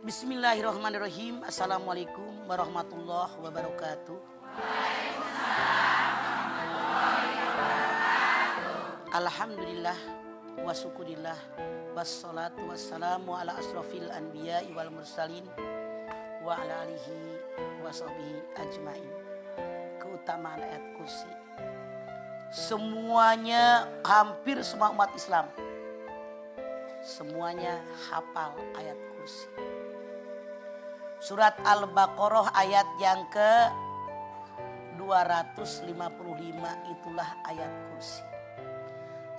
Bismillahirrahmanirrahim. Assalamualaikum warahmatullahi wabarakatuh. Alhamdulillah wa syukurillah wassalatu wassalamu ala asrofil anbiya'i wal mursalin wa ala alihi wa sahbihi ajmain. Keutamaan ayat kursi, semuanya, hampir semua umat Islam semuanya hafal ayat kursi. Surat Al-Baqarah ayat yang ke 255 itulah ayat kursi.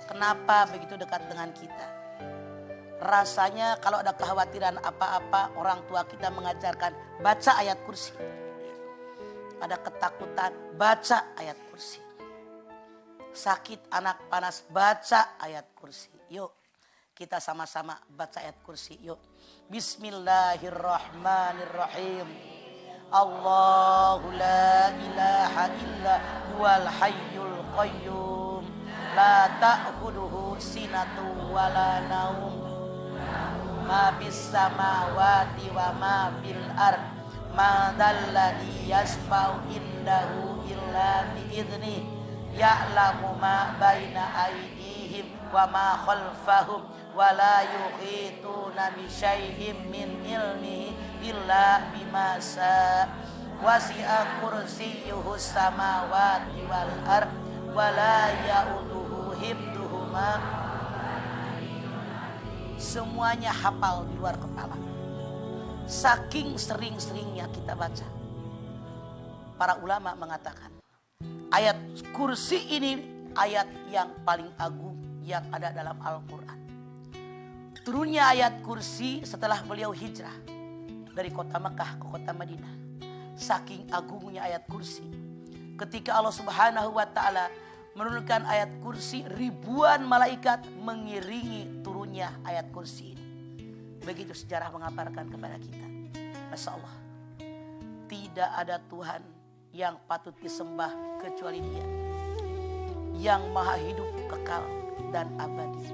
Kenapa begitu dekat dengan kita? Rasanya kalau ada kekhawatiran apa-apa, orang tua kita mengajarkan baca ayat kursi. Ada ketakutan, baca ayat kursi. Sakit anak panas, baca ayat kursi. Yuk kita sama-sama baca ayat kursi. Yuk. Bismillahirrahmanirrahim. Allahu la ilaha illa huwal hayyul qayyum. La ta'khudhuhu sinatu wa la naum. Ma bis samawati wa ma bil ard. Ma dzalladzi yashfa'u indahu illa bi idznih. Ya'lamu ma baina aydihim wa ma khalfahum wa la yuhituna bi syai'in min ilmihi illa bima syaa. Wasi'a kursiyyuhu samawati wal ard wa la ya'uduhu hifdzuhuma. Semuanya hafal di luar kepala. Saking sering-seringnya kita baca. Para ulama mengatakan ayat kursi ini ayat yang paling agung yang ada dalam Al-Quran. Turunnya ayat kursi setelah beliau hijrah dari kota Mekah ke kota Madinah. Saking agungnya ayat kursi, ketika Allah Subhanahu wa ta'ala menurunkan ayat kursi, ribuan malaikat mengiringi turunnya ayat kursi ini. Begitu sejarah mengabarkan kepada kita. Masya Allah, tidak ada Tuhan yang patut disembah kecuali Dia, yang maha hidup, kekal dan abadi.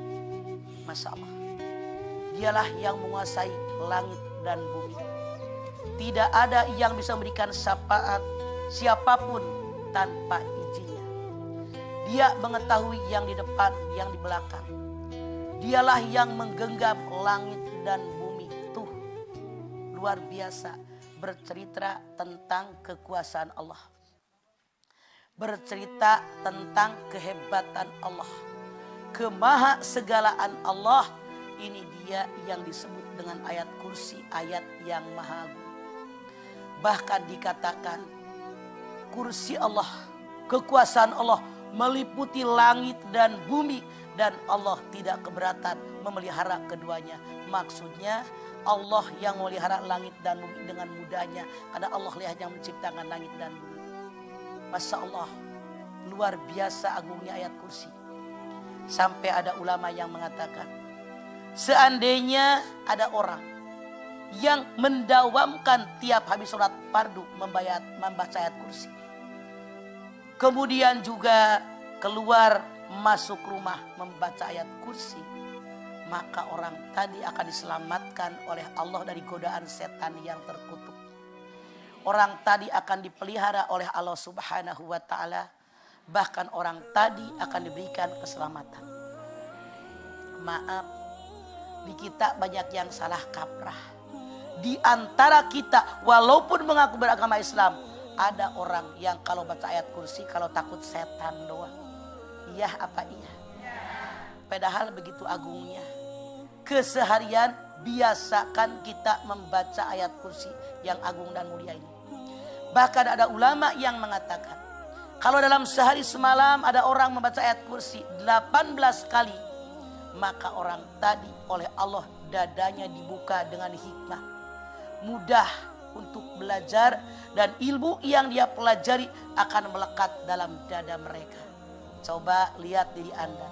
Masya Allah, Dialah yang menguasai langit dan bumi. Tidak ada yang bisa memberikan syafaat siapapun tanpa izinnya. Dia mengetahui yang di depan, yang di belakang. Dialah yang menggenggam langit dan bumi. Tuh, luar biasa bercerita tentang kekuasaan Allah. Bercerita tentang kehebatan Allah, kemahasegalaan Allah. Ini dia yang disebut dengan ayat kursi, ayat yang maha agung. Bahkan dikatakan kursi Allah, kekuasaan Allah meliputi langit dan bumi, dan Allah tidak keberatan memelihara keduanya. Maksudnya Allah yang memelihara langit dan bumi dengan mudahnya, karena Allah lihat yang menciptakan langit dan bumi. Masya Allah, luar biasa agungnya ayat kursi. Sampai ada ulama yang mengatakan, seandainya ada orang yang mendawamkan tiap habis sholat fardu membaca ayat kursi, kemudian juga keluar masuk rumah membaca ayat kursi, maka orang tadi akan diselamatkan oleh Allah dari godaan setan yang terkutuk. Orang tadi akan dipelihara oleh Allah Subhanahu wa ta'ala. Bahkan orang tadi akan diberikan keselamatan. Maaf, di kita banyak yang salah kaprah. Di antara kita walaupun mengaku beragama Islam, ada orang yang kalau baca ayat kursi kalau takut setan doang. Iya apa iya? Padahal begitu agungnya. Keseharian biasakan kita membaca ayat kursi yang agung dan mulia ini. Bahkan ada ulama yang mengatakan, kalau dalam sehari semalam ada orang membaca ayat kursi 18 kali, maka orang tadi oleh Allah dadanya dibuka dengan hikmah, mudah untuk belajar, dan ilmu yang dia pelajari akan melekat dalam dada mereka. Coba lihat diri Anda,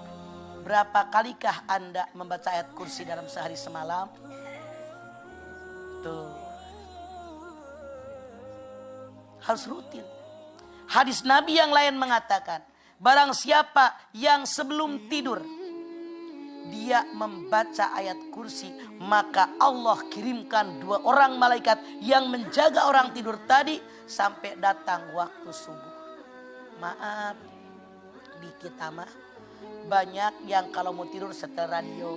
berapa kalikah Anda membaca ayat kursi dalam sehari semalam? Tuh, harus rutin. Hadis Nabi yang lain mengatakan, barang siapa yang sebelum tidur dia membaca ayat kursi, maka Allah kirimkan 2 orang malaikat yang menjaga orang tidur tadi sampai datang waktu subuh. Maaf, di kita mah banyak yang kalau mau tidur setel radio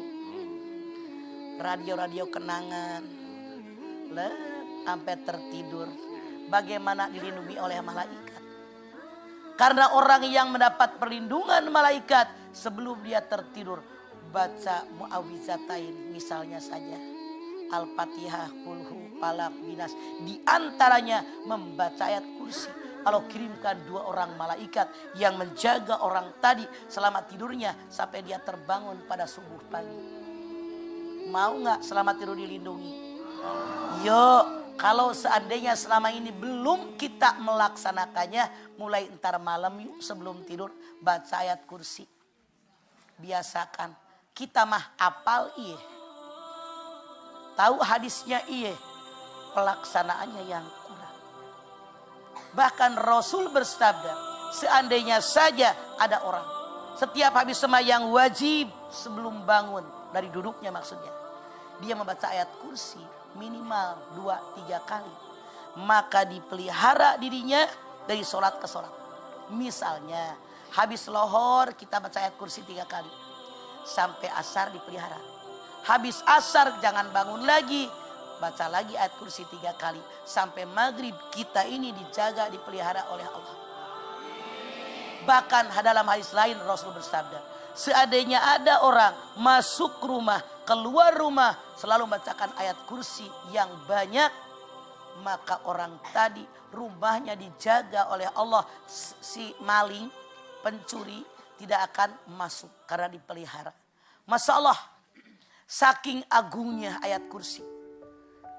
kenangan, sampai tertidur. Bagaimana dilindungi oleh malaikat? Karena orang yang mendapat perlindungan malaikat sebelum dia tertidur baca mu'awizatain, misalnya saja Al-Fatihah, Qulhu, Falaq, Binas, di antaranya membaca ayat kursi. Allah kirimkan 2 orang malaikat yang menjaga orang tadi selama tidurnya sampai dia terbangun pada subuh pagi. Mau nggak selamat tidur dilindungi? Yuk, kalau seandainya selama ini belum kita melaksanakannya, mulai entar malam yuk sebelum tidur baca ayat kursi. Biasakan. Kita mah apal iye. Tahu hadisnya iye. Pelaksanaannya yang kurang. Bahkan Rasul bersabda, seandainya saja ada orang setiap habis sembahyang wajib sebelum bangun dari duduknya, maksudnya dia membaca ayat kursi minimal 2-3 kali, maka dipelihara dirinya dari sholat ke sholat. Misalnya habis lohor kita baca ayat kursi 3 kali, sampai asar dipelihara. Habis asar jangan bangun lagi, baca lagi ayat kursi 3 kali. Sampai maghrib kita ini dijaga, dipelihara oleh Allah. Bahkan dalam hadis lain Rasul bersabda, seandainya ada orang masuk rumah, keluar rumah selalu membacakan ayat kursi yang banyak, maka orang tadi rumahnya dijaga oleh Allah. Si maling, pencuri tidak akan masuk karena dipelihara. Masya Allah, saking agungnya ayat kursi.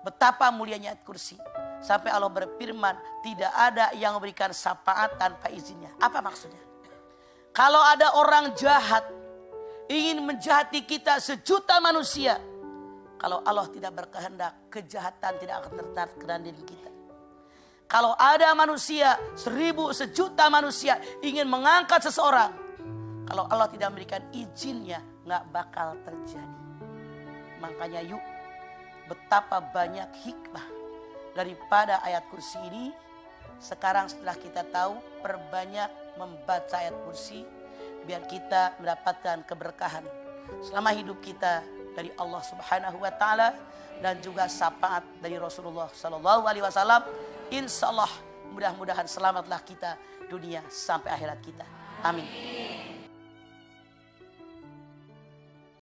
Betapa mulianya ayat kursi. Sampai Allah berfirman, tidak ada yang memberikan syafaat tanpa izinnya. Apa maksudnya? Kalau ada orang jahat ingin menjahati kita 1.000.000 manusia, kalau Allah tidak berkehendak, kejahatan tidak akan tertarik ke dalam diri kita. Kalau ada manusia 1.000, 1.000.000 manusia ingin mengangkat seseorang, kalau Allah tidak memberikan izinnya, nggak bakal terjadi. Makanya yuk, betapa banyak hikmah daripada ayat kursi ini. Sekarang setelah kita tahu, perbanyak membaca ayat kursi biar kita mendapatkan keberkahan selama hidup kita dari Allah Subhanahu wa taala dan juga syafaat dari Rasulullah sallallahu alaihi wasallam. Insyaallah mudah-mudahan selamatlah kita dunia sampai akhirat kita. Amin.